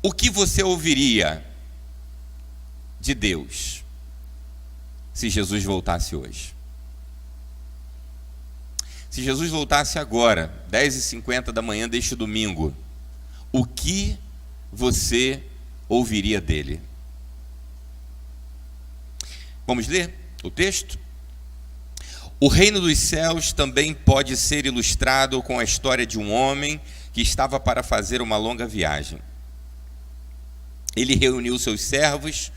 O que você ouviria de Deus se Jesus voltasse hoje? Se Jesus voltasse agora, 10h50 da manhã deste domingo, o que você ouviria dele? Vamos ler o texto? O reino dos céus também pode ser ilustrado com a história de um homem que estava para fazer uma longa viagem. Ele reuniu seus servos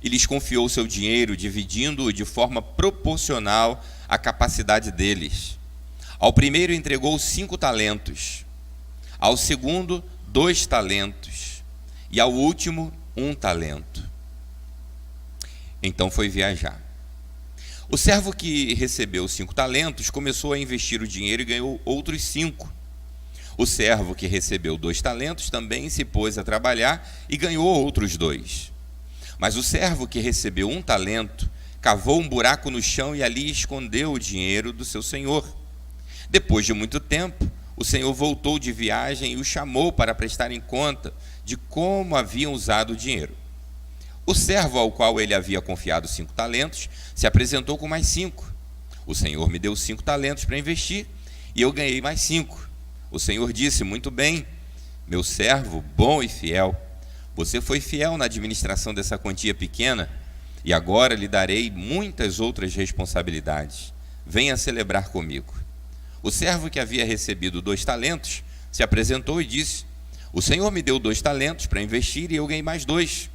e lhes confiou seu dinheiro, dividindo-o de forma proporcional à capacidade deles. Ao primeiro entregou 5 talentos, ao segundo 2 talentos e ao último 1 talento. Então foi viajar. O servo que recebeu 5 talentos começou a investir o dinheiro e ganhou outros 5. O servo que recebeu 2 talentos também se pôs a trabalhar e ganhou outros 2. Mas o servo que recebeu 1 talento cavou um buraco no chão e ali escondeu o dinheiro do seu senhor. Depois de muito tempo, o senhor voltou de viagem e o chamou para prestarem conta de como haviam usado o dinheiro. O servo ao qual ele havia confiado 5 talentos se apresentou com mais 5. O senhor me deu 5 talentos para investir e eu ganhei mais 5. O senhor disse: muito bem, meu servo bom e fiel. Você foi fiel na administração dessa quantia pequena e agora lhe darei muitas outras responsabilidades. Venha celebrar comigo. O servo que havia recebido 2 talentos se apresentou e disse: o senhor me deu 2 talentos para investir e eu ganhei mais 2.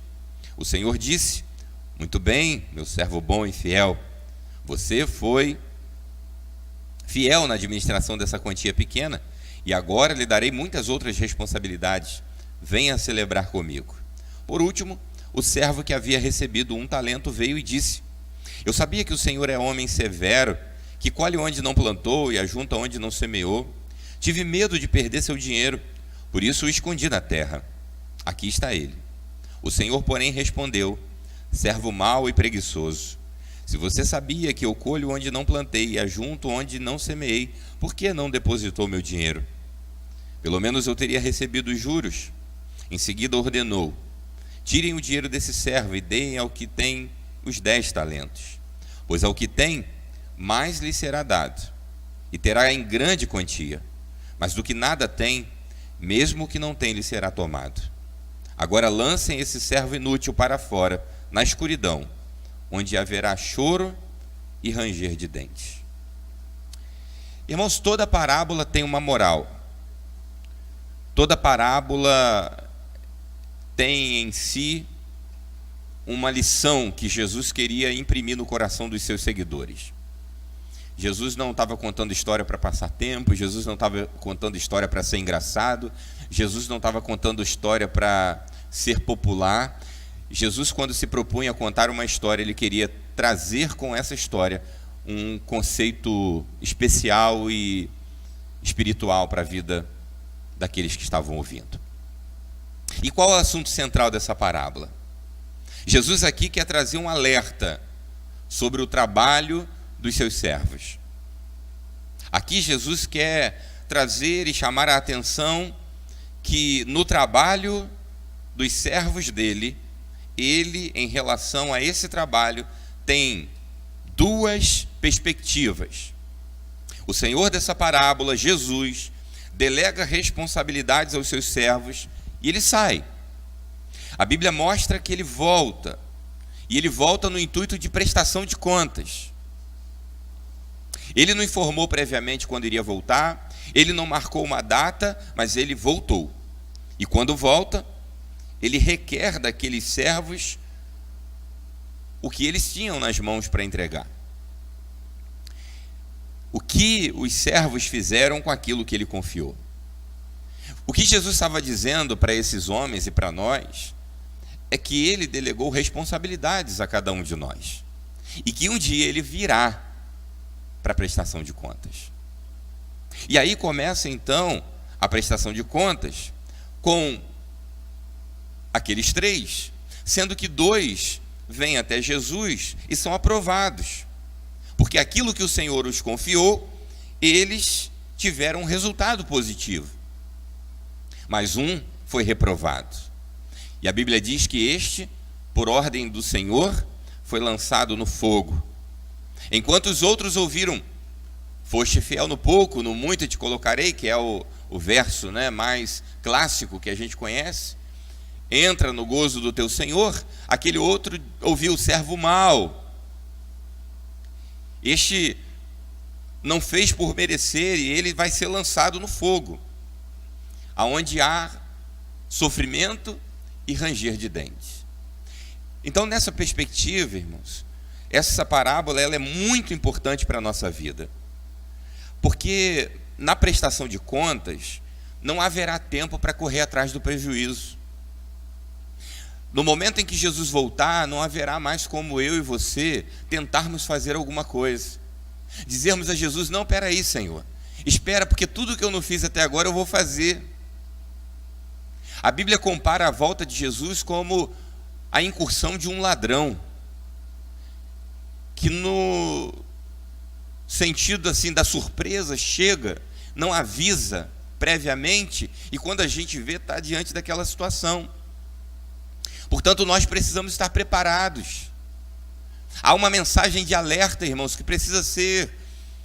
O senhor disse: muito bem, meu servo bom e fiel. Você foi fiel na administração dessa quantia pequena e agora lhe darei muitas outras responsabilidades. Venha celebrar comigo. Por último, o servo que havia recebido 1 talento veio e disse: eu sabia que o senhor é homem severo, que colhe onde não plantou e ajunta onde não semeou. Tive medo de perder seu dinheiro, por isso o escondi na terra. Aqui está ele. O senhor, porém, respondeu: servo mau e preguiçoso. Se você sabia que eu colho onde não plantei e ajunto onde não semeei, por que não depositou meu dinheiro? Pelo menos eu teria recebido os juros. Em seguida ordenou: tirem o dinheiro desse servo e deem ao que tem os 10 talentos. Pois ao que tem, mais lhe será dado, e terá em grande quantia. Mas do que nada tem, mesmo o que não tem lhe será tomado. Agora lancem esse servo inútil para fora, na escuridão, onde haverá choro e ranger de dentes. Irmãos, toda parábola tem uma moral. Toda parábola tem em si uma lição que Jesus queria imprimir no coração dos seus seguidores. Jesus não estava contando história para passar tempo, Jesus não estava contando história para ser engraçado, Jesus não estava contando história para ser popular. Jesus, quando se propunha a contar uma história, ele queria trazer com essa história um conceito especial e espiritual para a vida daqueles que estavam ouvindo. E qual é o assunto central dessa parábola? Jesus aqui quer trazer um alerta sobre o trabalho dos seus servos. Aqui Jesus quer trazer e chamar a atenção que no trabalho dos servos dele, ele, em relação a esse trabalho, tem 2 perspectivas. O Senhor dessa parábola, Jesus, delega responsabilidades aos seus servos e ele sai. A Bíblia mostra que ele volta, e ele volta no intuito de prestação de contas. Ele não informou previamente quando iria voltar, ele não marcou uma data, mas ele voltou. E quando volta, ele requer daqueles servos o que eles tinham nas mãos para entregar. O que os servos fizeram com aquilo que ele confiou. O que Jesus estava dizendo para esses homens e para nós é que ele delegou responsabilidades a cada um de nós. E que um dia ele virá para a prestação de contas. E aí começa então a prestação de contas com aqueles 3, sendo que 2 vêm até Jesus e são aprovados, porque aquilo que o Senhor os confiou, eles tiveram um resultado positivo, mas um foi reprovado. E a Bíblia diz que este, por ordem do Senhor, foi lançado no fogo. Enquanto os outros ouviram: foste fiel no pouco, no muito te colocarei, que é o verso, né, mais clássico que a gente conhece. Entra no gozo do teu Senhor. Aquele outro ouviu: servo mau. Este não fez por merecer, e ele vai ser lançado no fogo, aonde há sofrimento e ranger de dentes. Então, nessa perspectiva, irmãos, essa parábola ela é muito importante para a nossa vida, porque na prestação de contas não haverá tempo para correr atrás do prejuízo. No momento em que Jesus voltar, não haverá mais como eu e você tentarmos fazer alguma coisa, dizermos a Jesus: não, peraí, Senhor, espera, porque tudo que eu não fiz até agora eu vou fazer. A Bíblia compara a volta de Jesus como a incursão de um ladrão, que no sentido assim da surpresa chega, não avisa previamente, e quando a gente vê, está diante daquela situação. Portanto, nós precisamos estar preparados. Há uma mensagem de alerta, irmãos, que precisa ser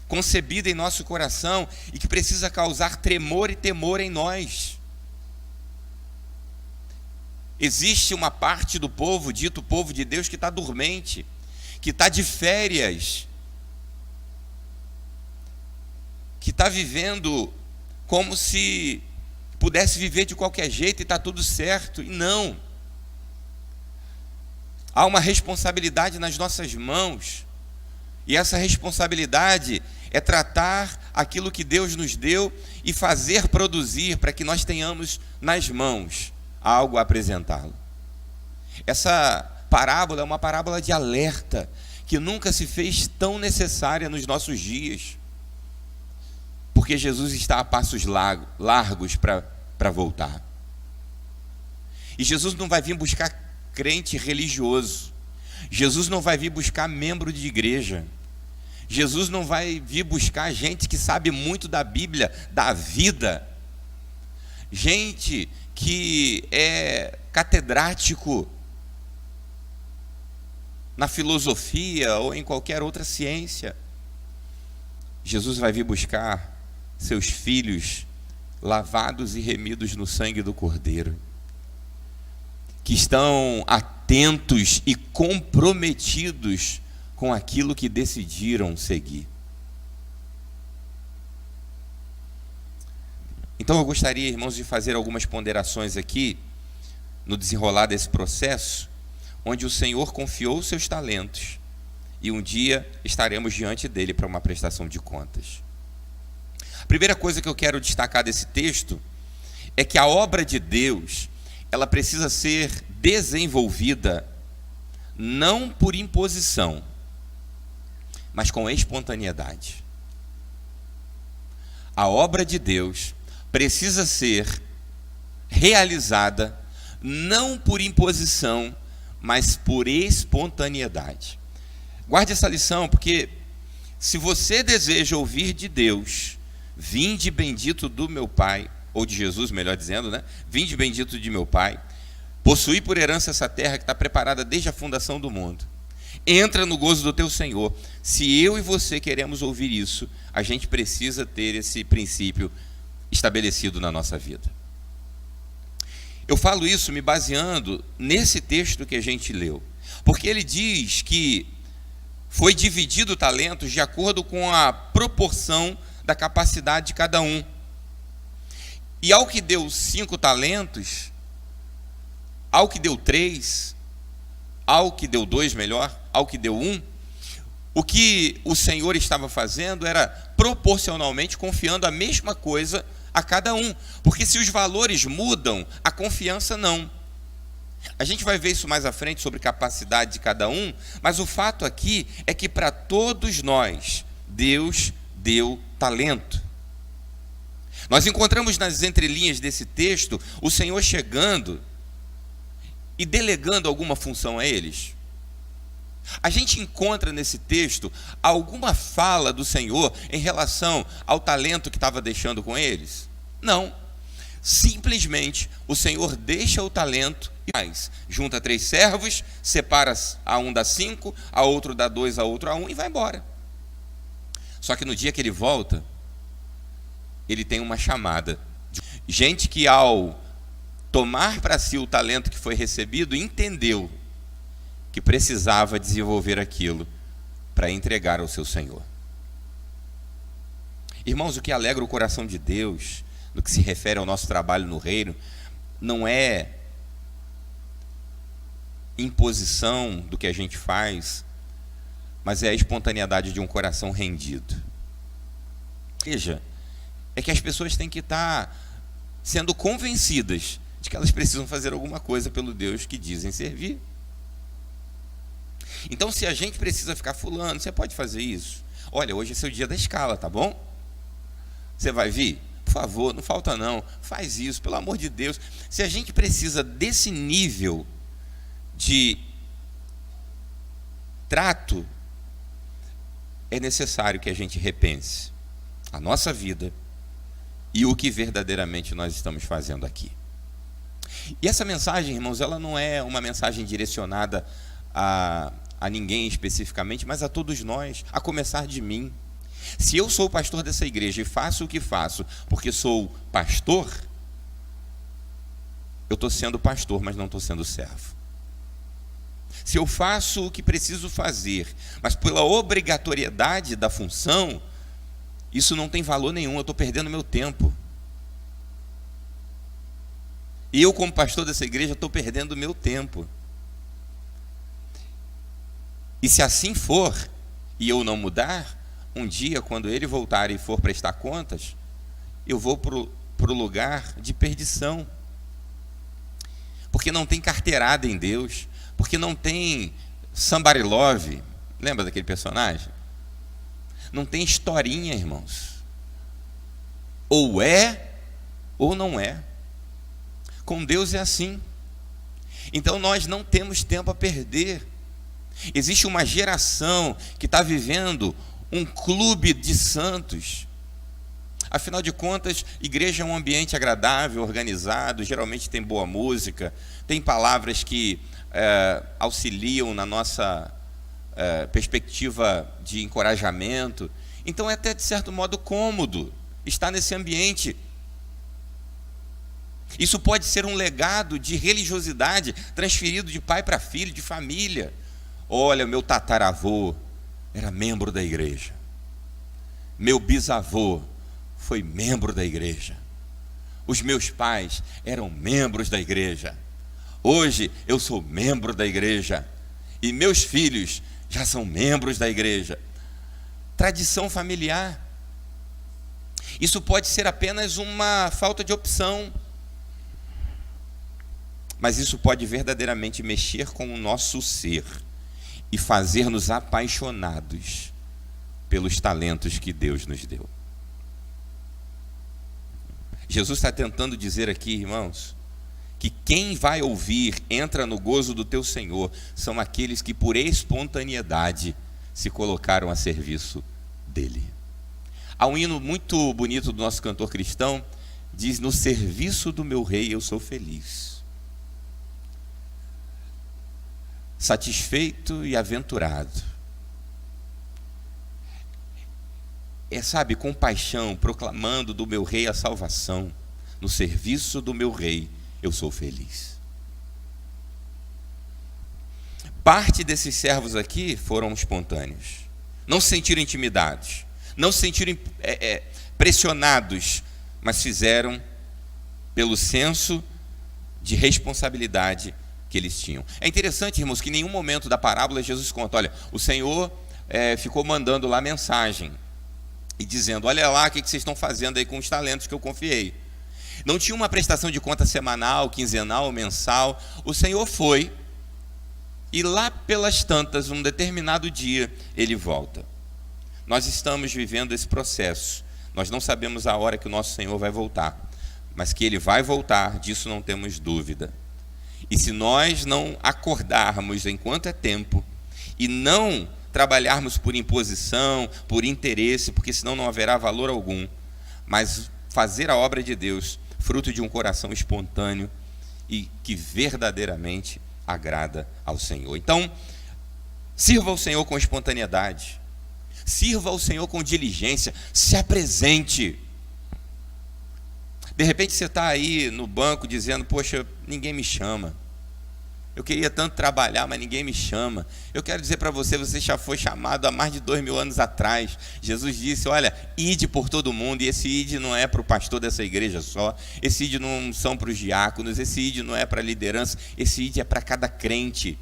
concebida em nosso coração e que precisa causar tremor e temor em nós. Existe uma parte do povo, dito povo de Deus, que está dormente, que está de férias, que está vivendo como se pudesse viver de qualquer jeito e está tudo certo. E não. Há uma responsabilidade nas nossas mãos, e essa responsabilidade é tratar aquilo que Deus nos deu e fazer produzir para que nós tenhamos nas mãos algo a apresentá-lo. Essa parábola é uma parábola de alerta que nunca se fez tão necessária nos nossos dias, porque Jesus está a passos largos para voltar. E Jesus não vai vir buscar crente religioso. Jesus não vai vir buscar membro de igreja. Jesus não vai vir buscar gente que sabe muito da Bíblia, da vida, gente que é catedrático na filosofia ou em qualquer outra ciência. Jesus vai vir buscar seus filhos lavados e remidos no sangue do Cordeiro, que estão atentos e comprometidos com aquilo que decidiram seguir. Então eu gostaria, irmãos, de fazer algumas ponderações aqui, no desenrolar desse processo, onde o Senhor confiou os seus talentos, e um dia estaremos diante dele para uma prestação de contas. A primeira coisa que eu quero destacar desse texto é que a obra de Deus, ela precisa ser desenvolvida não por imposição, mas com espontaneidade. A obra de Deus precisa ser realizada não por imposição, mas por espontaneidade. Guarde essa lição, porque se você deseja ouvir de Deus: vinde bendito do meu Pai, ou de Jesus, melhor dizendo, né? Vinde bendito de meu Pai, possuí por herança essa terra que está preparada desde a fundação do mundo. Entra no gozo do teu Senhor. Se eu e você queremos ouvir isso, a gente precisa ter esse princípio estabelecido na nossa vida. Eu falo isso me baseando nesse texto que a gente leu, porque ele diz que foi dividido talentos de acordo com a proporção da capacidade de cada um. E ao que deu 5 talentos, ao que deu 3, ao que deu 2, melhor, ao que deu 1, o que o Senhor estava fazendo era proporcionalmente confiando a mesma coisa a cada um, porque se os valores mudam, a confiança não. A gente vai ver isso mais à frente sobre capacidade de cada um, mas o fato aqui é que para todos nós, Deus deu talento. Nós encontramos nas entrelinhas desse texto o Senhor chegando e delegando alguma função a eles. A gente encontra nesse texto alguma fala do Senhor em relação ao talento que estava deixando com eles? Não. Simplesmente o Senhor deixa o talento e faz. Junta 3 servos, separa a um dá 5, a outro dá 2, a outro a 1 e vai embora. Só que no dia que ele volta, ele tem uma chamada. Gente que ao tomar para si o talento que foi recebido, entendeu que precisava desenvolver aquilo para entregar ao seu Senhor. Irmãos, o que alegra o coração de Deus, no que se refere ao nosso trabalho no reino, não é imposição do que a gente faz, mas é a espontaneidade de um coração rendido. Veja, é que as pessoas têm que estar sendo convencidas de que elas precisam fazer alguma coisa pelo Deus que dizem servir. Então, se a gente precisa ficar fulano, você pode fazer isso? Olha, hoje é seu dia da escala, tá bom? Você vai vir? Por favor, não falta não. Faz isso, pelo amor de Deus. Se a gente precisa desse nível de trato, é necessário que a gente repense a nossa vida e o que verdadeiramente nós estamos fazendo aqui. E essa mensagem, irmãos, ela não é uma mensagem direcionada a ninguém especificamente, mas a todos nós, a começar de mim. Se eu sou o pastor dessa igreja e faço o que faço porque sou pastor, eu estou sendo pastor, mas não estou sendo servo. Se eu faço o que preciso fazer, mas pela obrigatoriedade da função, isso não tem valor nenhum, eu estou perdendo meu tempo. E eu, como pastor dessa igreja, estou perdendo meu tempo. E se assim for, e eu não mudar, um dia, quando ele voltar e for prestar contas, eu vou para o lugar de perdição. Porque não tem carteirada em Deus, porque não tem somebody love. Lembra daquele personagem? Não tem historinha, irmãos. Ou é, ou não é. Com Deus é assim. Então nós não temos tempo a perder. Existe uma geração que está vivendo um clube de santos. Afinal de contas, igreja é um ambiente agradável, organizado, geralmente tem boa música, tem palavras que auxiliam na nossa perspectiva de encorajamento. Então é até de certo modo cômodo estar nesse ambiente. Isso pode ser um legado de religiosidade transferido de pai para filho, de família. Olha, meu tataravô era membro da igreja. Meu bisavô foi membro da igreja. Os meus pais eram membros da igreja. Hoje eu sou membro da igreja. E meus filhos já são membros da igreja. Tradição familiar. Isso pode ser apenas uma falta de opção. Mas isso pode verdadeiramente mexer com o nosso ser e fazer-nos apaixonados pelos talentos que Deus nos deu. Jesus está tentando dizer aqui, irmãos, que quem vai ouvir, entra no gozo do teu Senhor, são aqueles que por espontaneidade se colocaram a serviço dele. Há um hino muito bonito do nosso cantor cristão, diz: no serviço do meu rei eu sou feliz, satisfeito e aventurado. Sabe, com paixão, proclamando do meu rei a salvação. No serviço do meu rei eu sou feliz. Parte desses servos aqui foram espontâneos. Não se sentiram intimidados, não se sentiram pressionados, mas fizeram pelo senso de responsabilidade que eles tinham. É interessante, irmãos, que em nenhum momento da parábola Jesus conta: olha, o Senhor ficou mandando lá mensagem e dizendo: olha lá o que vocês estão fazendo aí com os talentos que eu confiei. Não tinha uma prestação de conta semanal, quinzenal, mensal. O Senhor foi, e lá pelas tantas, um determinado dia, ele volta. Nós estamos vivendo esse processo. Nós não sabemos a hora que o nosso Senhor vai voltar, mas que ele vai voltar, disso não temos dúvida. E se nós não acordarmos enquanto é tempo, e não trabalharmos por imposição, por interesse, porque senão não haverá valor algum, mas fazer a obra de Deus, fruto de um coração espontâneo e que verdadeiramente agrada ao Senhor. Então, sirva ao Senhor com espontaneidade, sirva ao Senhor com diligência, se apresente. De repente você está aí no banco dizendo: poxa, ninguém me chama, eu queria tanto trabalhar, mas ninguém me chama. Eu quero dizer para você, você já foi chamado há mais de 2000 anos atrás. Jesus disse: olha, ide por todo mundo. E esse ide não é para o pastor dessa igreja só, esse ide não são para os diáconos, esse ide não é para a liderança, esse ide é para cada crente.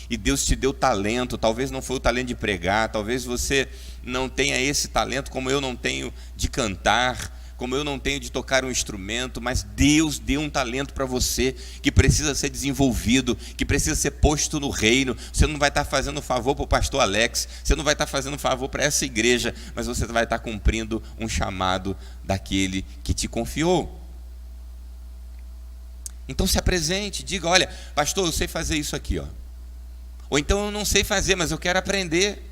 E Deus te deu talento. Talvez não foi o talento de pregar, talvez você não tenha esse talento, como eu não tenho de cantar, como eu não tenho de tocar um instrumento, mas Deus deu um talento para você, que precisa ser desenvolvido, que precisa ser posto no reino. Você não vai estar fazendo favor para o pastor Alex, você não vai estar fazendo favor para essa igreja, mas você vai estar cumprindo um chamado daquele que te confiou. Então se apresente, diga: olha, pastor, eu sei fazer isso aqui, ó. Ou então: eu não sei fazer, mas eu quero aprender,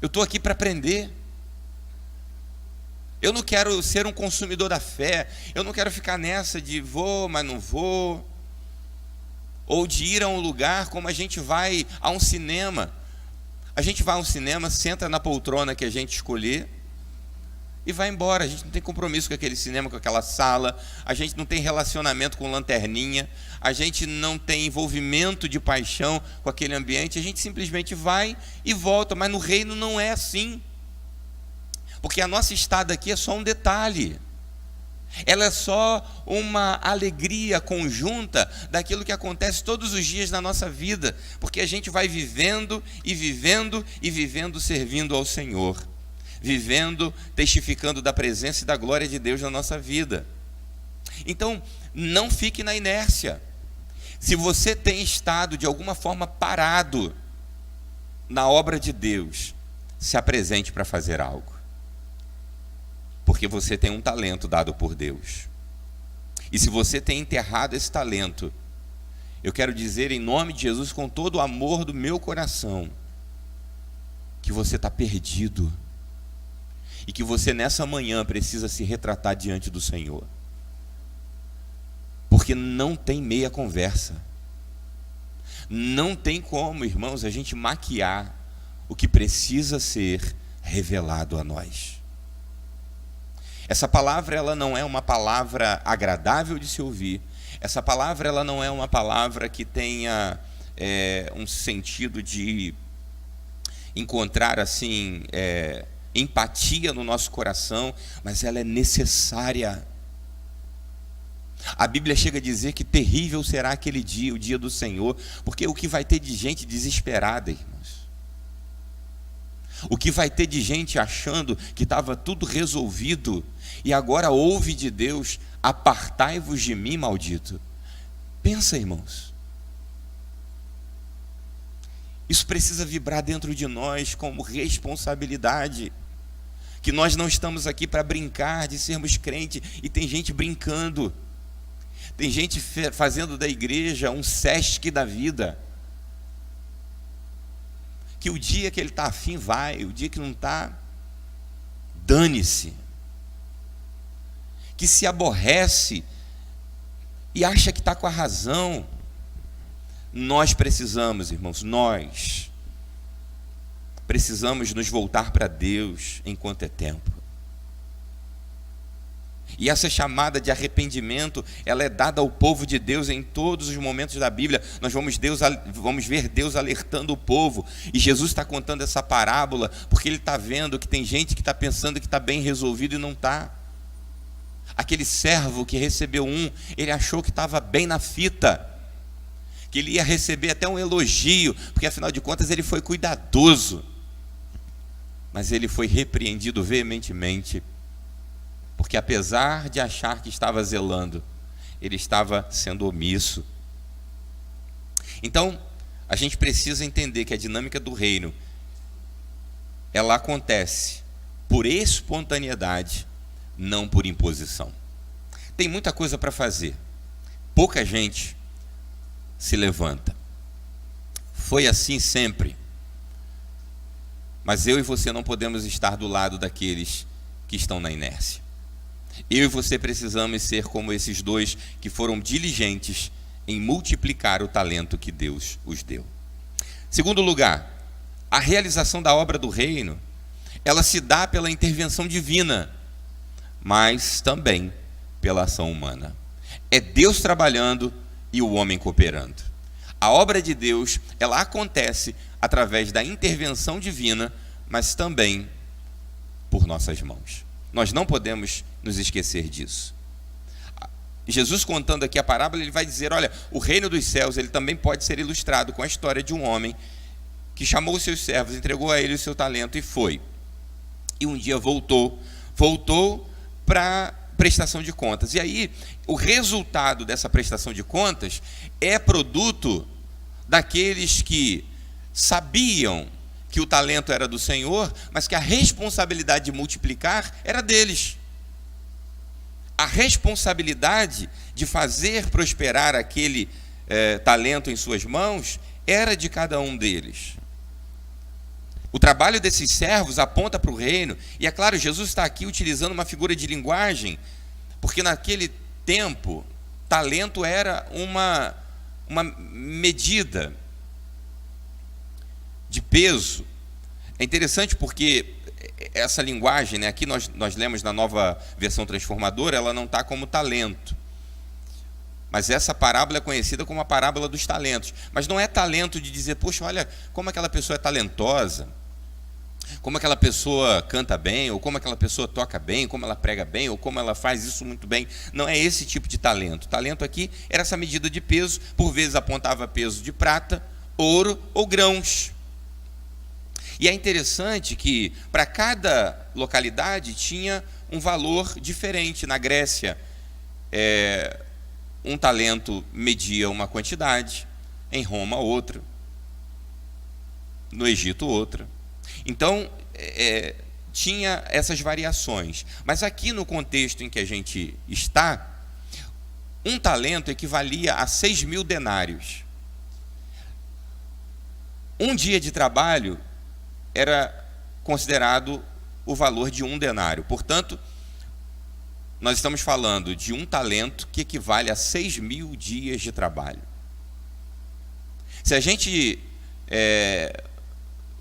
eu estou aqui para aprender. Eu não quero ser um consumidor da fé, eu não quero ficar nessa de vou, mas não vou, ou de ir a um lugar como a gente vai a um cinema. A gente vai a um cinema, senta na poltrona que a gente escolher e vai embora. A gente não tem compromisso com aquele cinema, com aquela sala, a gente não tem relacionamento com lanterninha, a gente não tem envolvimento de paixão com aquele ambiente, a gente simplesmente vai e volta. Mas no reino não é assim. Porque a nossa estada aqui é só um detalhe, ela é só uma alegria conjunta daquilo que acontece todos os dias na nossa vida, porque a gente vai vivendo e vivendo e vivendo servindo ao Senhor, vivendo, testificando da presença e da glória de Deus na nossa vida. Então, não fique na inércia. Se você tem estado de alguma forma parado na obra de Deus, se apresente para fazer algo. Porque você tem um talento dado por Deus. E se você tem enterrado esse talento, eu quero dizer em nome de Jesus, com todo o amor do meu coração, que você está perdido. E que você nessa manhã precisa se retratar diante do Senhor. Porque não tem meia conversa. Não tem como, irmãos, a gente maquiar o que precisa ser revelado a nós. Essa palavra, ela não é uma palavra agradável de se ouvir. Essa palavra, ela não é uma palavra que tenha um sentido de encontrar assim empatia no nosso coração, mas ela é necessária. A Bíblia chega a dizer que terrível será aquele dia, o dia do Senhor, porque o que vai ter de gente desesperada, irmãos. O que vai ter de gente achando que estava tudo resolvido e agora ouve de Deus: apartai-vos de mim, maldito. Pensa, irmãos. Isso precisa vibrar dentro de nós como responsabilidade. Que nós não estamos aqui para brincar de sermos crentes, e tem gente brincando. Tem gente fazendo da igreja um Sesc da vida. Que o dia que ele está afim vai, o dia que não está, dane-se. Que se aborrece e acha que está com a razão. Nós precisamos, irmãos, nós precisamos nos voltar para Deus enquanto é tempo. E essa chamada de arrependimento, ela é dada ao povo de Deus em todos os momentos da Bíblia. Nós vamos ver Deus alertando o povo. E Jesus está contando essa parábola porque ele está vendo que tem gente que está pensando que está bem resolvido e não está. Aquele servo que recebeu ele achou que estava bem na fita, que ele ia receber até um elogio, porque afinal de contas ele foi cuidadoso. Mas ele foi repreendido veementemente, porque apesar de achar que estava zelando, ele estava sendo omisso. Então, a gente precisa entender que a dinâmica do reino, ela acontece por espontaneidade, não por imposição. Tem muita coisa para fazer, pouca gente se levanta. Foi assim sempre. Mas eu e você não podemos estar do lado daqueles que estão na inércia. Eu e você precisamos ser como esses dois que foram diligentes em multiplicar o talento que Deus os deu. Segundo lugar, a realização da obra do reino, ela se dá pela intervenção divina, mas também pela ação humana. É Deus trabalhando e o homem cooperando. A obra de Deus, ela acontece através da intervenção divina, mas também por nossas mãos. Nós não podemos nos esquecer disso. Jesus, contando aqui a parábola, ele vai dizer, olha, o reino dos céus, ele também pode ser ilustrado com a história de um homem que chamou os seus servos, entregou a ele o seu talento e foi. E um dia voltou para prestação de contas. E aí, o resultado dessa prestação de contas é produto daqueles que sabiam que o talento era do Senhor, mas que a responsabilidade de multiplicar era deles. A responsabilidade de fazer prosperar aquele talento em suas mãos era de cada um deles. O trabalho desses servos aponta para o reino, e é claro, Jesus está aqui utilizando uma figura de linguagem, porque naquele tempo, talento era uma medida de peso. É interessante porque essa linguagem, né, aqui nós lemos na Nova Versão Transformadora, ela não está como talento. Mas essa parábola é conhecida como a parábola dos talentos. Mas não é talento de dizer, poxa, olha como aquela pessoa é talentosa, como aquela pessoa canta bem, ou como aquela pessoa toca bem, como ela prega bem, ou como ela faz isso muito bem. Não é esse tipo de talento. Talento aqui era essa medida de peso, por vezes apontava peso de prata, ouro ou grãos. E é interessante que para cada localidade tinha um valor diferente. Na Grécia, um talento media uma quantidade, em Roma outra, no Egito outra. Então, tinha essas variações. Mas aqui no contexto em que a gente está, um talento equivalia a 6.000 denários. Um dia de trabalho era considerado o valor de um denário. Portanto, nós estamos falando de um talento que equivale a 6.000 dias de trabalho. Se a gente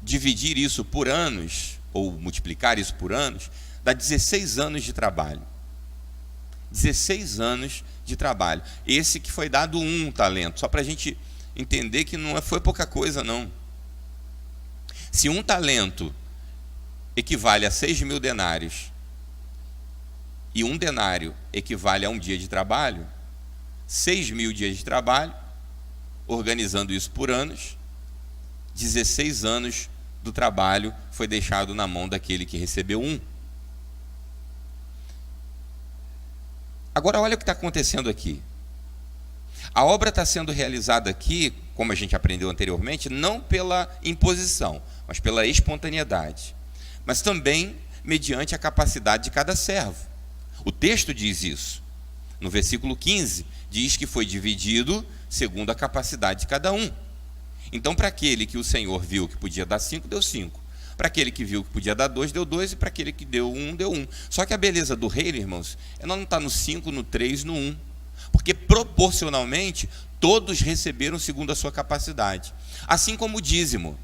dividir isso por anos, ou multiplicar isso por anos, dá 16 anos de trabalho. 16 anos de trabalho. Esse que foi dado um talento, só para a gente entender que não foi pouca coisa, não. Se um talento equivale a 6.000 denários, e um denário equivale a um dia de trabalho, 6.000 dias de trabalho, organizando isso por anos, 16 anos do trabalho foi deixado na mão daquele que recebeu um. Agora olha o que está acontecendo aqui. A obra está sendo realizada aqui, como a gente aprendeu anteriormente, não pela imposição, mas pela espontaneidade, mas também mediante a capacidade de cada servo. O texto diz isso. No versículo 15, diz que foi dividido segundo a capacidade de cada um. Então, para aquele que o Senhor viu que podia dar 5, deu 5. Para aquele que viu que podia dar 2, deu 2. E para aquele que deu 1, deu 1. Só que a beleza do reino, irmãos, ela não está no 5, no 3, no 1. Porque proporcionalmente, todos receberam segundo a sua capacidade. Assim como o dízimo.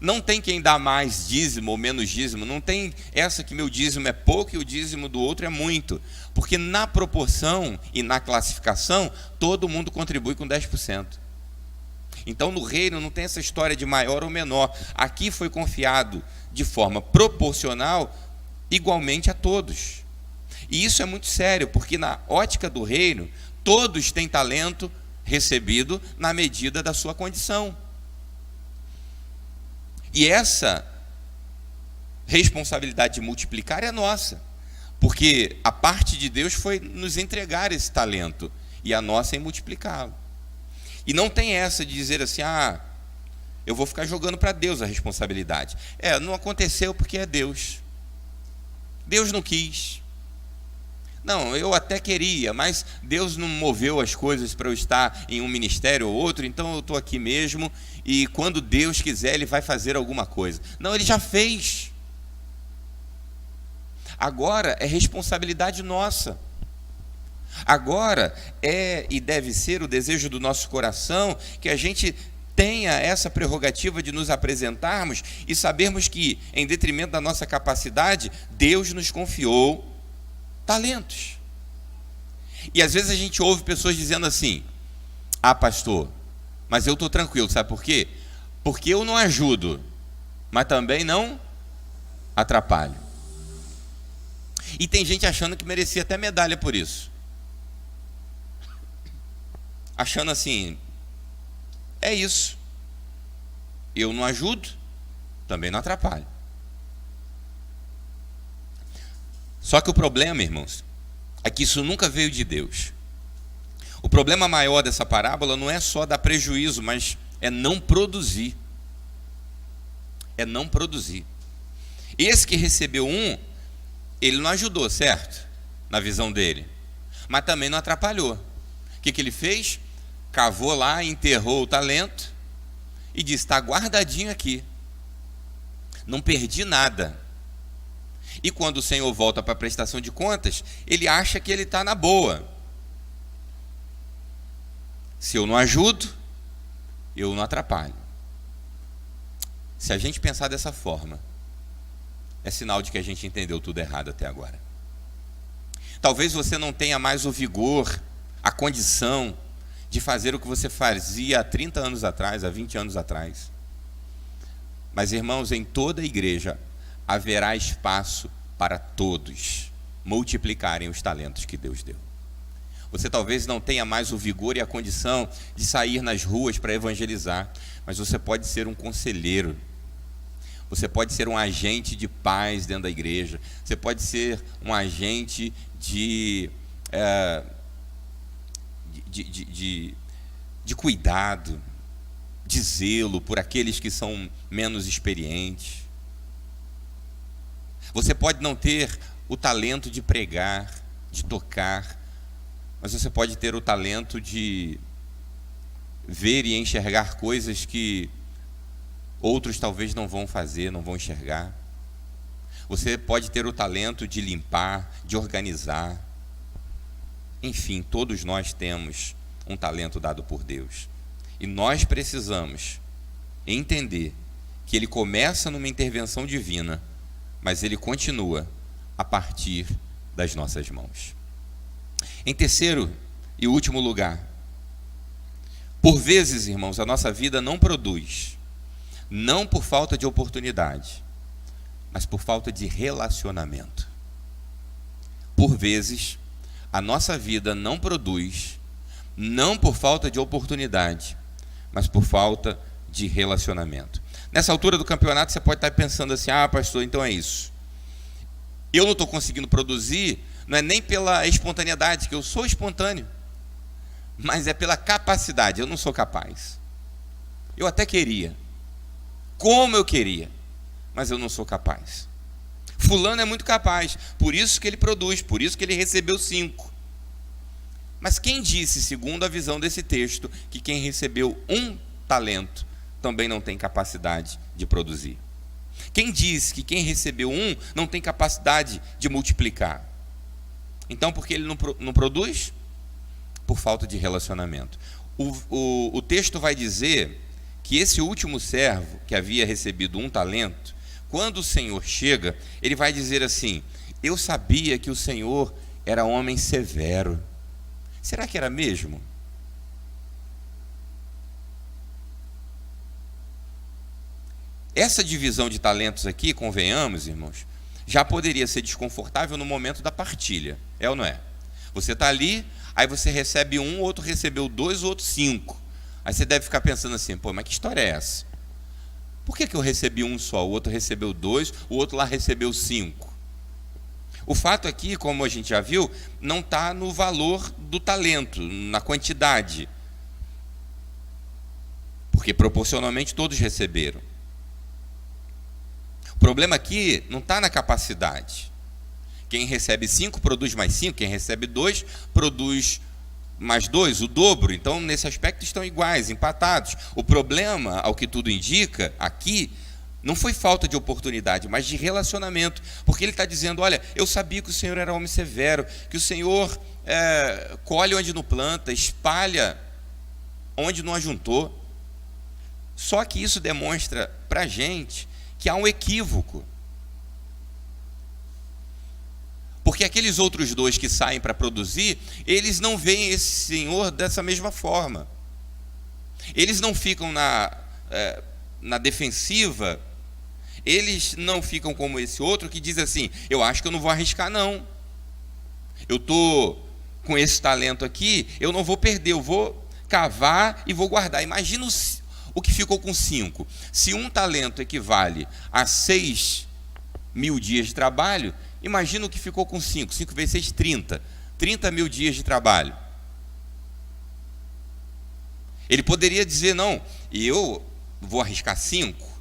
Não tem quem dá mais dízimo ou menos dízimo. Não tem essa que meu dízimo é pouco e o dízimo do outro é muito. Porque na proporção e na classificação, todo mundo contribui com 10%. Então no reino não tem essa história de maior ou menor. Aqui foi confiado de forma proporcional igualmente a todos. E isso é muito sério, porque na ótica do reino, todos têm talento recebido na medida da sua condição. E essa responsabilidade de multiplicar é nossa, porque a parte de Deus foi nos entregar esse talento, e a nossa é multiplicá-lo. E não tem essa de dizer assim, eu vou ficar jogando para Deus a responsabilidade. Não aconteceu porque é Deus. Deus não quis. Não, eu até queria, mas Deus não moveu as coisas para eu estar em um ministério ou outro, então eu estou aqui mesmo, e quando Deus quiser, Ele vai fazer alguma coisa. Não, Ele já fez. Agora é responsabilidade nossa. Agora é e deve ser o desejo do nosso coração que a gente tenha essa prerrogativa de nos apresentarmos e sabermos que, em detrimento da nossa capacidade, Deus nos confiou talentos. E às vezes a gente ouve pessoas dizendo assim: ah, pastor, mas eu estou tranquilo, sabe por quê? Porque eu não ajudo, mas também não atrapalho. E tem gente achando que merecia até medalha por isso. Achando assim, é isso. Eu não ajudo, também não atrapalho. Só que o problema, irmãos, é que isso nunca veio de Deus. O problema maior dessa parábola não é só dar prejuízo, mas é não produzir. É não produzir. Esse que recebeu um, ele não ajudou, certo? Na visão dele. Mas também não atrapalhou. O que ele fez? Cavou lá, enterrou o talento e disse: está guardadinho aqui. Não perdi nada. E quando o Senhor volta para a prestação de contas, ele acha que ele está na boa. Se eu não ajudo, eu não atrapalho. Se a gente pensar dessa forma, é sinal de que a gente entendeu tudo errado até agora. Talvez você não tenha mais o vigor, a condição de fazer o que você fazia há 30 anos atrás, há 20 anos atrás. Mas, irmãos, em toda a igreja haverá espaço para todos multiplicarem os talentos que Deus deu. Você talvez não tenha mais o vigor e a condição de sair nas ruas para evangelizar, mas você pode ser um conselheiro. Você pode ser um agente de paz dentro da igreja. Você pode ser um agente de cuidado, de zelo por aqueles que são menos experientes. Você pode não ter o talento de pregar, de tocar, mas você pode ter o talento de ver e enxergar coisas que outros talvez não vão fazer, não vão enxergar. Você pode ter o talento de limpar, de organizar. Enfim, todos nós temos um talento dado por Deus. E nós precisamos entender que ele começa numa intervenção divina, mas ele continua a partir das nossas mãos. Em terceiro e último lugar, por vezes, irmãos, a nossa vida não produz, não por falta de oportunidade, mas por falta de relacionamento. Por vezes, a nossa vida não produz, não por falta de oportunidade, mas por falta de relacionamento. Nessa altura do campeonato, você pode estar pensando assim: ah, pastor, então é isso. Eu não estou conseguindo produzir, não é nem pela espontaneidade, que eu sou espontâneo, mas é pela capacidade. Eu não sou capaz. Eu até queria, como eu queria, mas eu não sou capaz. Fulano é muito capaz, por isso que ele produz, por isso que ele recebeu 5. Mas quem disse, segundo a visão desse texto, que quem recebeu um talento também não tem capacidade de produzir? Quem disse que quem recebeu um não tem capacidade de multiplicar? Então, por que ele não produz? Por falta de relacionamento. O texto vai dizer que esse último servo, que havia recebido um talento, quando o Senhor chega, ele vai dizer assim: eu sabia que o Senhor era homem severo. Será que era mesmo? Essa divisão de talentos aqui, convenhamos, irmãos, já poderia ser desconfortável no momento da partilha, é ou não é? Você está ali, aí você recebe um, o outro recebeu 2, o outro 5. Aí você deve ficar pensando assim: pô, mas que história é essa? Por que eu recebi um só, o outro recebeu 2, o outro lá recebeu 5? O fato aqui, como a gente já viu, não está no valor do talento, na quantidade, porque proporcionalmente todos receberam. O problema aqui não está na capacidade. Quem recebe 5 produz mais 5, quem recebe 2 produz mais 2, o dobro. Então, nesse aspecto, estão iguais, empatados. O problema, ao que tudo indica, aqui, Não foi falta de oportunidade, mas de relacionamento. Porque ele está dizendo, olha, eu sabia que o Senhor era homem severo, que o Senhor colhe onde não planta, espalha onde não ajuntou. Só que isso demonstra para a gente que há um equívoco. Porque aqueles outros dois que saem para produzir, eles não veem esse Senhor dessa mesma forma. Eles não ficam na defensiva, eles não ficam como esse outro que diz assim, eu acho que eu não vou arriscar não. Eu estou com esse talento aqui, eu não vou perder, eu vou cavar e vou guardar. Imagina o que ficou com 5. Se um talento equivale a 6.000 dias de trabalho, imagina o que ficou com 5. 5 vezes 6, 30. 30.000 dias de trabalho. Ele poderia dizer, não, eu vou arriscar 5.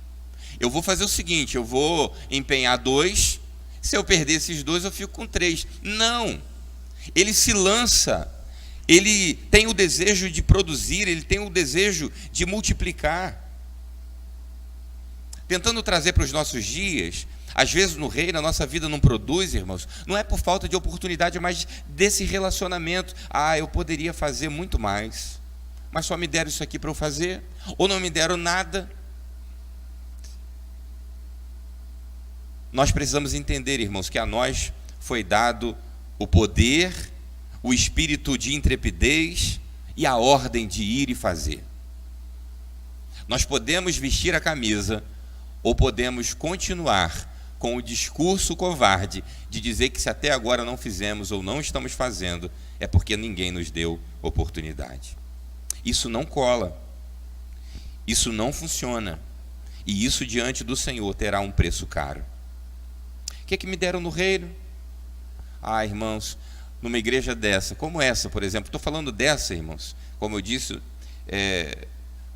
Eu vou fazer o seguinte, eu vou empenhar 2. Se eu perder esses 2, eu fico com 3. Não. Ele se lança. Ele tem o desejo de produzir, ele tem o desejo de multiplicar. Tentando trazer para os nossos dias, às vezes no reino a nossa vida não produz, irmãos, não é por falta de oportunidade, mas desse relacionamento. Eu poderia fazer muito mais, mas só me deram isso aqui para eu fazer, ou não me deram nada. Nós precisamos entender, irmãos, que a nós foi dado o poder, o espírito de intrepidez e a ordem de ir e fazer. Nós podemos vestir a camisa ou podemos continuar com o discurso covarde de dizer que se até agora não fizemos ou não estamos fazendo, é porque ninguém nos deu oportunidade. Isso não cola, isso não funciona, e isso diante do Senhor terá um preço caro. O que me deram no reino? Irmãos, numa igreja dessa, como essa, por exemplo, estou falando dessa, irmãos, como eu disse,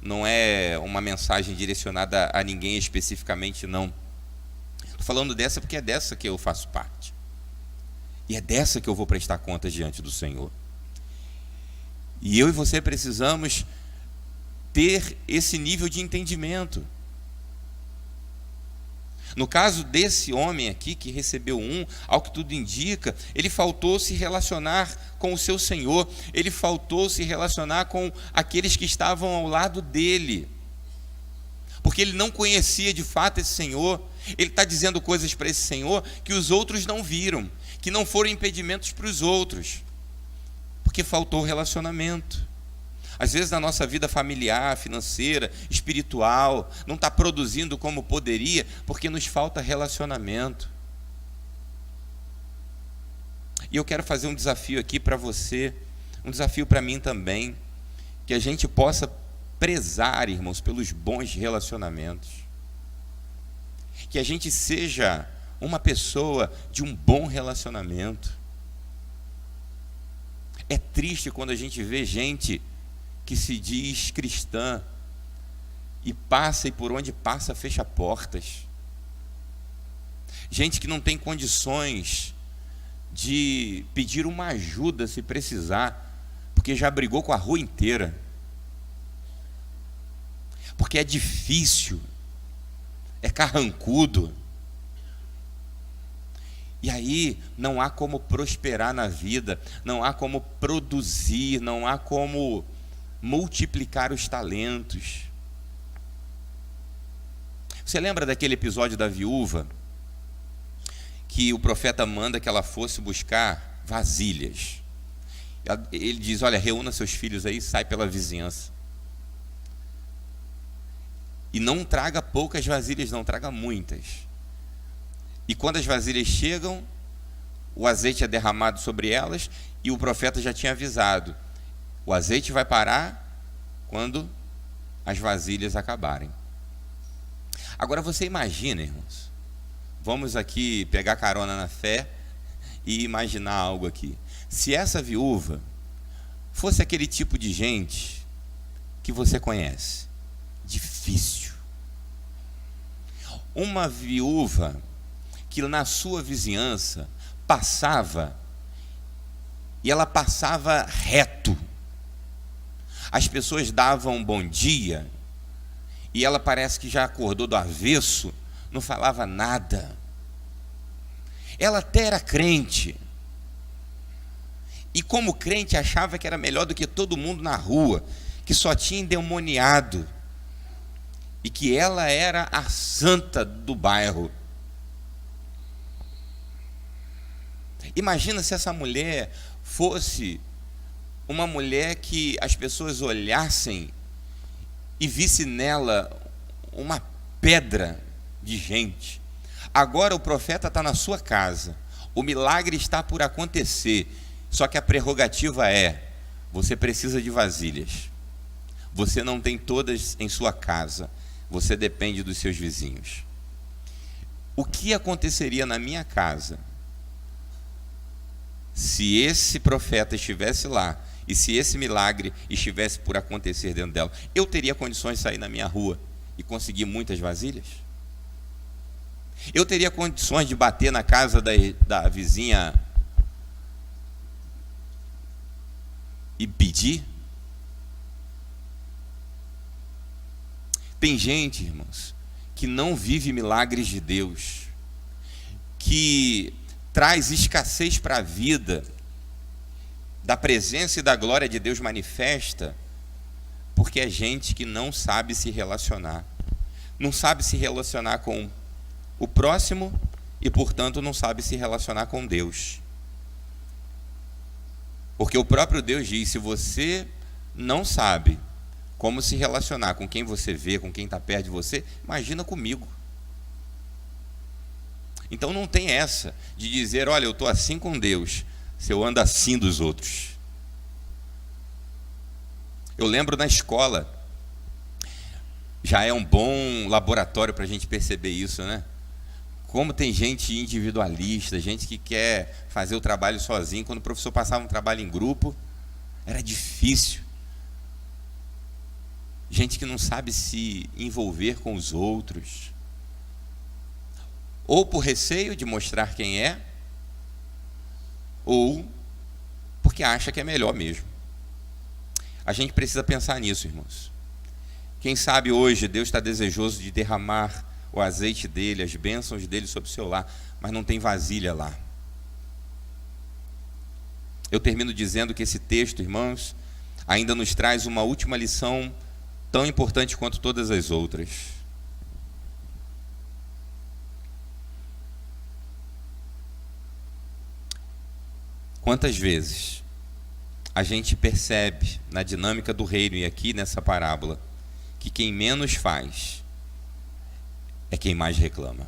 não é uma mensagem direcionada a ninguém especificamente, não. Estou falando dessa porque é dessa que eu faço parte. E é dessa que eu vou prestar contas diante do Senhor. E eu e você precisamos ter esse nível de entendimento. No caso desse homem aqui que recebeu ao que tudo indica, ele faltou se relacionar com o seu Senhor, ele faltou se relacionar com aqueles que estavam ao lado dele, porque ele não conhecia de fato esse Senhor. Ele está dizendo coisas para esse Senhor que os outros não viram, que não foram impedimentos para os outros, porque faltou relacionamento. Às vezes na nossa vida familiar, financeira, espiritual, não está produzindo como poderia, porque nos falta relacionamento. E eu quero fazer um desafio aqui para você, um desafio para mim também, que a gente possa prezar, irmãos, pelos bons relacionamentos. Que a gente seja uma pessoa de um bom relacionamento. É triste quando a gente vê gente que se diz cristã e passa, e por onde passa fecha portas. Gente que não tem condições de pedir uma ajuda se precisar, porque já brigou com a rua inteira, porque é difícil, é carrancudo, e aí não há como prosperar na vida, não há como produzir, não há como multiplicar os talentos. Você lembra daquele episódio da viúva, que o profeta manda que ela fosse buscar vasilhas? Ele diz, olha, reúna seus filhos aí, sai pela vizinhança. E não traga poucas vasilhas, não, traga muitas. E quando as vasilhas chegam, o azeite é derramado sobre elas, e o profeta já tinha avisado, o azeite vai parar quando as vasilhas acabarem. Agora você imagina, irmãos, vamos aqui pegar carona na fé e imaginar algo aqui. Se essa viúva fosse aquele tipo de gente que você conhece, difícil, uma viúva que na sua vizinhança passava, e ela passava reto, as pessoas davam um bom dia, e ela parece que já acordou do avesso, não falava nada. Ela até era crente, e como crente achava que era melhor do que todo mundo na rua, que só tinha endemoniado, e que ela era a santa do bairro. Imagina se essa mulher fosse uma mulher que as pessoas olhassem e vissem nela uma pedra de gente. Agora o profeta está na sua casa, o milagre está por acontecer, só que a prerrogativa é: você precisa de vasilhas, você não tem todas em sua casa, você depende dos seus vizinhos. O que aconteceria na minha casa se esse profeta estivesse lá e se esse milagre estivesse por acontecer dentro dela? Eu teria condições de sair na minha rua e conseguir muitas vasilhas? Eu teria condições de bater na casa da vizinha e pedir? Tem gente, irmãos, que não vive milagres de Deus, que traz escassez para a vida, da presença e da glória de Deus manifesta, porque é gente que não sabe se relacionar. Não sabe se relacionar com o próximo e, portanto, não sabe se relacionar com Deus. Porque o próprio Deus diz: se você não sabe como se relacionar com quem você vê, com quem está perto de você, imagina comigo. Então não tem essa de dizer: olha, eu estou assim com Deus, se eu ando assim dos outros. Eu lembro na escola, já é um bom laboratório para a gente perceber isso, né? Como tem gente individualista, gente que quer fazer o trabalho sozinho. Quando o professor passava um trabalho em grupo, era difícil. Gente que não sabe se envolver com os outros, ou por receio de mostrar quem é, ou porque acha que é melhor mesmo. A gente precisa pensar nisso, irmãos. Quem sabe hoje Deus está desejoso de derramar o azeite dele, as bênçãos dele sobre o seu lar, mas não tem vasilha lá. Eu termino dizendo que esse texto, irmãos, ainda nos traz uma última lição tão importante quanto todas as outras. Quantas vezes a gente percebe na dinâmica do reino e aqui nessa parábola que quem menos faz é quem mais reclama?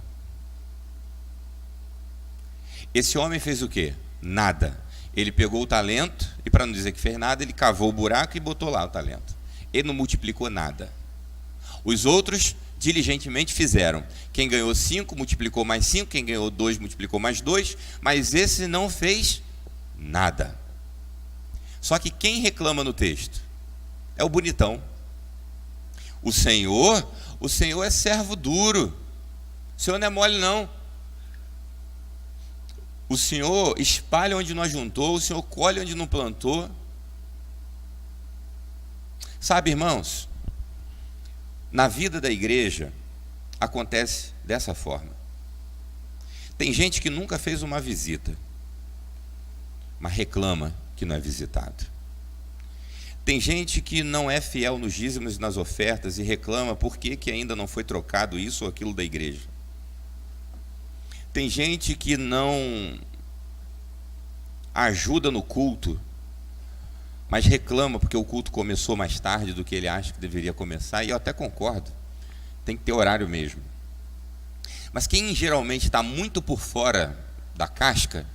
Esse homem fez o quê? Nada. Ele pegou o talento e, para não dizer que fez nada, ele cavou o buraco e botou lá o talento. Ele não multiplicou nada. Os outros diligentemente fizeram. Quem ganhou 5 multiplicou mais 5, quem ganhou 2 multiplicou mais 2, mas esse não fez nada. Só que quem reclama no texto é o bonitão. O Senhor é servo duro. O Senhor não é mole, não. O Senhor espalha onde não ajuntou, o Senhor colhe onde não plantou. Sabe, irmãos, na vida da igreja acontece dessa forma. Tem gente que nunca fez uma visita, mas reclama que não é visitado. Tem gente que não é fiel nos dízimos e nas ofertas e reclama por que ainda não foi trocado isso ou aquilo da igreja. Tem gente que não ajuda no culto, mas reclama porque o culto começou mais tarde do que ele acha que deveria começar, e eu até concordo, tem que ter horário mesmo. Mas quem geralmente está muito por fora da casca,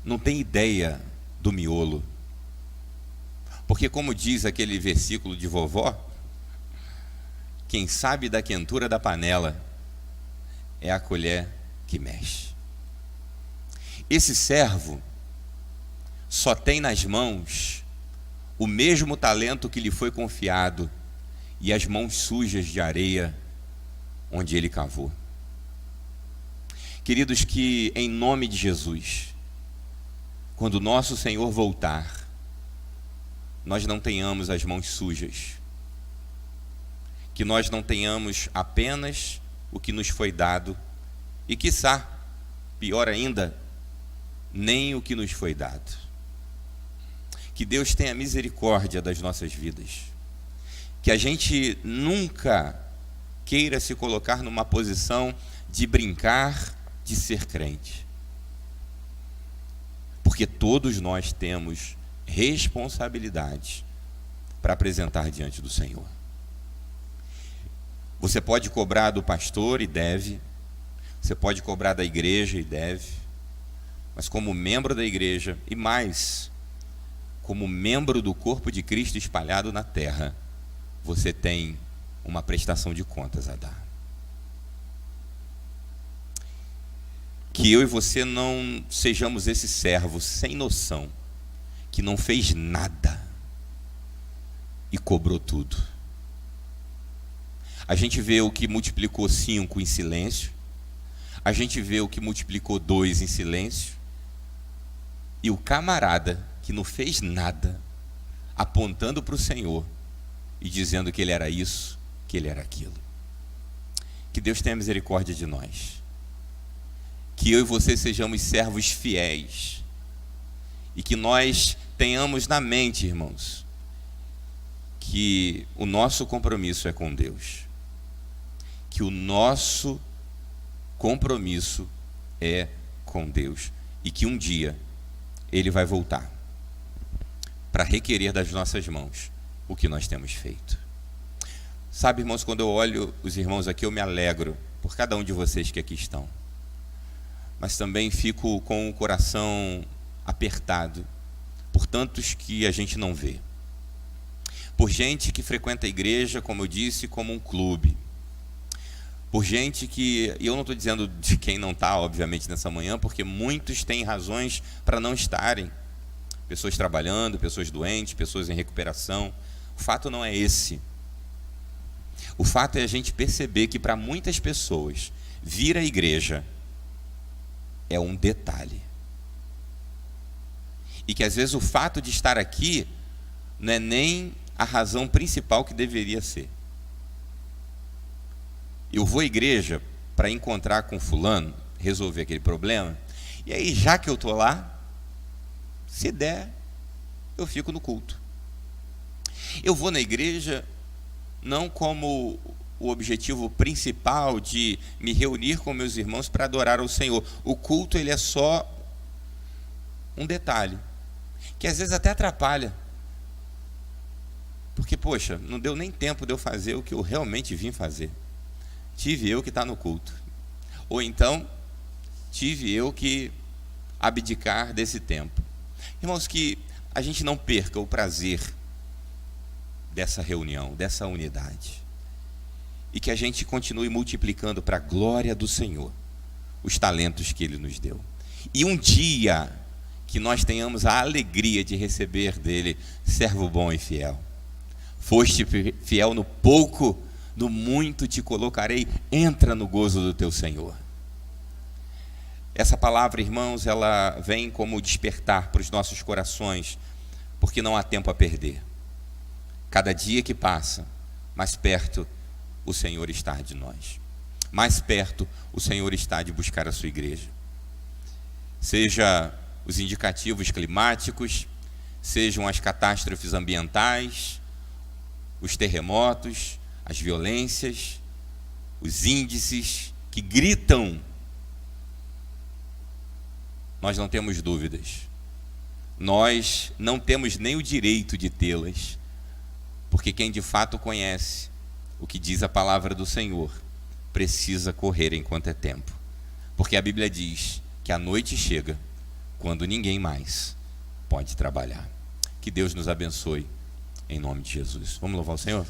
não tem ideia do miolo. Porque, como diz aquele versículo de vovó, quem sabe da quentura da panela é a colher que mexe. Esse servo só tem nas mãos o mesmo talento que lhe foi confiado e as mãos sujas de areia onde ele cavou. Queridos, que em nome de Jesus, quando nosso Senhor voltar, nós não tenhamos as mãos sujas, que nós não tenhamos apenas o que nos foi dado e, quiçá, pior ainda, nem o que nos foi dado. Que Deus tenha misericórdia das nossas vidas. Que a gente nunca queira se colocar numa posição de brincar de ser crente. Porque todos nós temos responsabilidade para apresentar diante do Senhor. Você pode cobrar do pastor e deve. Você pode cobrar da igreja e deve. Mas como membro da igreja, e mais, como membro do corpo de Cristo espalhado na terra, você tem uma prestação de contas a dar. Que eu e você não sejamos esse servo sem noção, que não fez nada e cobrou tudo. A gente vê o que multiplicou 5 em silêncio, a gente vê o que multiplicou 2 em silêncio, e o camarada que não fez nada, apontando para o Senhor e dizendo que ele era isso, que ele era aquilo. Que Deus tenha misericórdia de nós. Que eu e você sejamos servos fiéis. E que nós tenhamos na mente, irmãos, que o nosso compromisso é com Deus. Que o nosso compromisso é com Deus. E que um dia Ele vai voltar para requerer das nossas mãos o que nós temos feito. Sabe, irmãos, quando eu olho os irmãos aqui, eu me alegro por cada um de vocês que aqui estão. Mas também fico com o coração apertado por tantos que a gente não vê. Por gente que frequenta a igreja, como eu disse, como um clube. Por gente que, e eu não estou dizendo de quem não está, obviamente, nessa manhã, porque muitos têm razões para não estarem. Pessoas trabalhando, pessoas doentes, pessoas em recuperação. O fato não é esse. O fato é a gente perceber que para muitas pessoas, vir à igreja é um detalhe. E que às vezes o fato de estar aqui não é nem a razão principal que deveria ser. Eu vou à igreja para encontrar com fulano, resolver aquele problema, e aí já que eu estou lá, se der, eu fico no culto. Eu vou na igreja não como o objetivo principal de me reunir com meus irmãos para adorar ao Senhor. O culto, ele é só um detalhe, que às vezes até atrapalha. Porque, poxa, não deu nem tempo de eu fazer o que eu realmente vim fazer. Tive eu que estar no culto. Ou então, tive eu que abdicar desse tempo. Irmãos, que a gente não perca o prazer dessa reunião, dessa unidade. E que a gente continue multiplicando para a glória do Senhor os talentos que Ele nos deu. E um dia que nós tenhamos a alegria de receber dele: servo bom e fiel. Foste fiel no pouco, no muito te colocarei, entra no gozo do teu Senhor. Essa palavra, irmãos, ela vem como despertar para os nossos corações, porque não há tempo a perder. Cada dia que passa, mais perto o Senhor está de nós. Mais perto o Senhor está de buscar a sua igreja. Seja os indicativos climáticos, sejam as catástrofes ambientais, os terremotos, as violências, os índices que gritam, nós não temos dúvidas. Nós não temos nem o direito de tê-las, porque quem de fato conhece o que diz a palavra do Senhor precisa correr enquanto é tempo, porque a Bíblia diz que a noite chega quando ninguém mais pode trabalhar. Que Deus nos abençoe em nome de Jesus. Vamos louvar o Senhor?